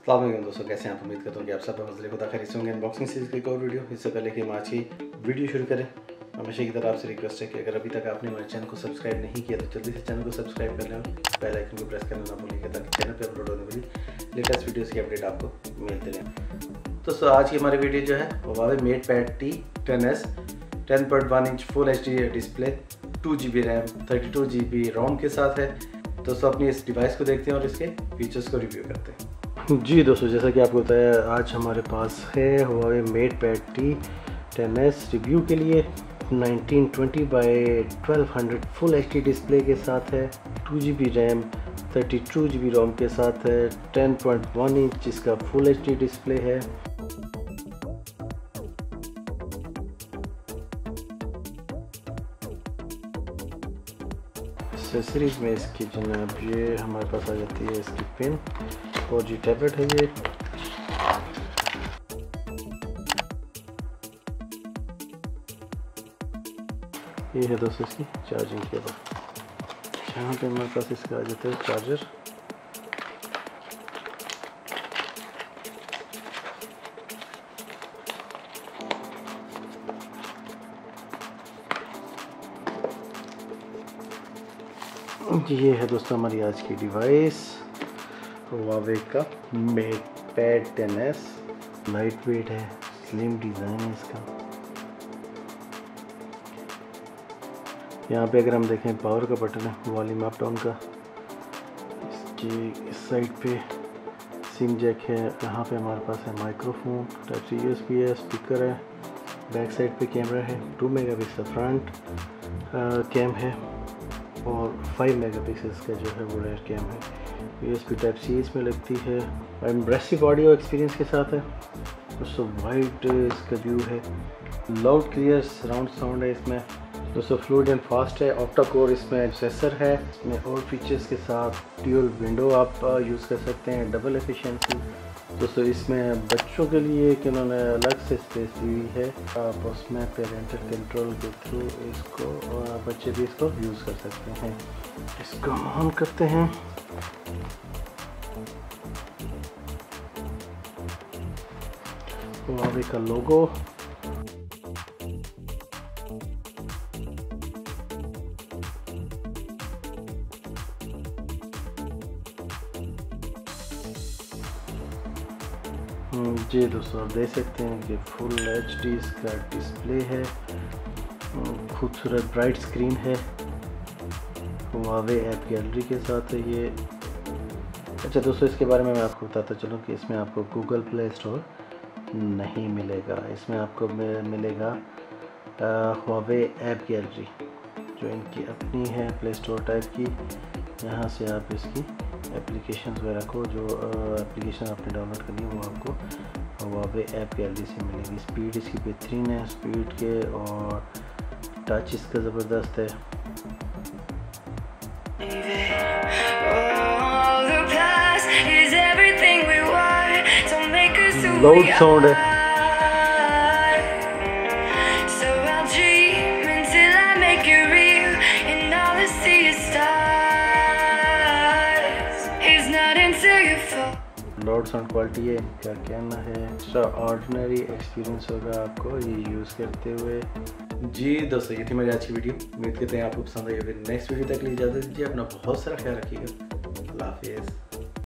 अस्सलाम वालेकुम दोस्तों, कैसे हैं आप? उम्मीद करता हूँ कि आप सब मज़े खुदा खैरियत से होंगे। अनबॉक्सिंग सीरीज़ की एक और वीडियो। इससे पहले कि हम आज की वीडियो शुरू करें, हमेशा की तरह आपसे रिक्वेस्ट है कि अगर अभी तक आपने हमारे चैनल को सब्सक्राइब नहीं किया तो जल्दी से चैनल को सब्सक्राइब कर लें, बेल आइकन को प्रेस करना ना भूलिएगा ताकि चैनल पर अपलोड होने वाली लेटेस्ट वीडियोज़ की अपडेट आपको मिलते रहें। दोस्तों आज की हमारी वीडियो जो है वो Huawei MatePad T 10s 10.1 inch full HD display, 2GB RAM, 32GB रोम के साथ है। दोस्तों अपनी इस डिवाइस को देखते हैं और इसके फीचर्स को रिव्यू करते हैं। जी दोस्तों, जैसा कि आपको बताया, आज हमारे पास है Huawei MatePad T 10s review के लिए। 1920x1200 फुल HD डिस्प्ले के साथ है, 2GB रैम, 32GB रोम के साथ है, 10.1 इंच इसका फुल HD डिस्प्ले है। एक्सेसरीज में इसकी जनाब ये हमारे पास आ जाती है इसकी पिन, 4G टैबलेट है ये है दोस्तों इसकी चार्जिंग केबल। यहाँ पे हमारे पास इसका आ जाता है चार्जर। ये है दोस्तों हमारी आज की डिवाइस, Huawei का MatePad 10s। लाइट वेट है, स्लिम डिज़ाइन है इसका। यहाँ पे अगर हम देखें पावर का बटन है, वॉल्यूम अप डाउन का। इसकी इस साइड पे सिम जैक है। यहाँ पे हमारे पास है माइक्रोफोन, टाइप सी USB है, स्पीकर है। बैक साइड पे कैमरा है, 2 मेगापिक्सल फ्रंट कैम है और 5 मेगापिक्सल का जो है वो रेयर कैम है। USB टाइप C इसमें लगती है। इम्प्रेसिव ऑडियो एक्सपीरियंस के साथ है। दोस्तों वाइड इसका व्यू है, लाउड क्लियर सराउंड साउंड है इसमें। दोस्तों फ्लूइड एंड फास्ट है। ऑक्टा कोर इसमें प्रोसेसर है। इसमें और फीचर्स के साथ ड्यूल विंडो आप यूज़ कर सकते हैं, डबल एफिशिएंसी। दोस्तों इसमें बच्चों के लिए कि उन्होंने अलग से स्पेस दी हुई है। आप उसमें पेरेंटल कंट्रोल के थ्रू इसको बच्चे भी इसको यूज़ कर सकते हैं। इसको ऑन करते हैं। Huawei का लोगो, जी दोस्तों आप देख सकते हैं कि फुल HD इसका डिस्प्ले है, खूबसूरत ब्राइट स्क्रीन है। Huawei ऐप गैलरी के साथ है ये। अच्छा दोस्तों, इसके बारे में मैं आपको बताता चलूँ कि इसमें आपको गूगल प्ले स्टोर नहीं मिलेगा। इसमें आपको मिलेगा Huawei ऐप गैलरी, जो इनकी अपनी है प्ले स्टोर टाइप की। यहाँ से आप इसकी एप्लीकेशंस वगैरह को, जो एप्लीकेशन आपने डाउनलोड करनी है वो आपको Huawei ऐप गैलरी से मिलेगी। स्पीड इसकी बेहतरीन है, स्पीड के, और टच इसका ज़बरदस्त है। लाउड साउंड है। लाउड साउंड क्वालिटी है, क्या कहना है। एक्स्ट्रा ऑर्डिनरी एक्सपीरियंस होगा आपको ये यूज़ करते हुए। जी दोस्तों, ये थी मेरी आज की वीडियो। उम्मीद करते हैं आपको पसंद आई होगी। नेक्स्ट वीडियो तक के लिए इजाज़त दीजिए। अपना बहुत सारा ख्याल रखिएगा। अल्लाह हाफिज़।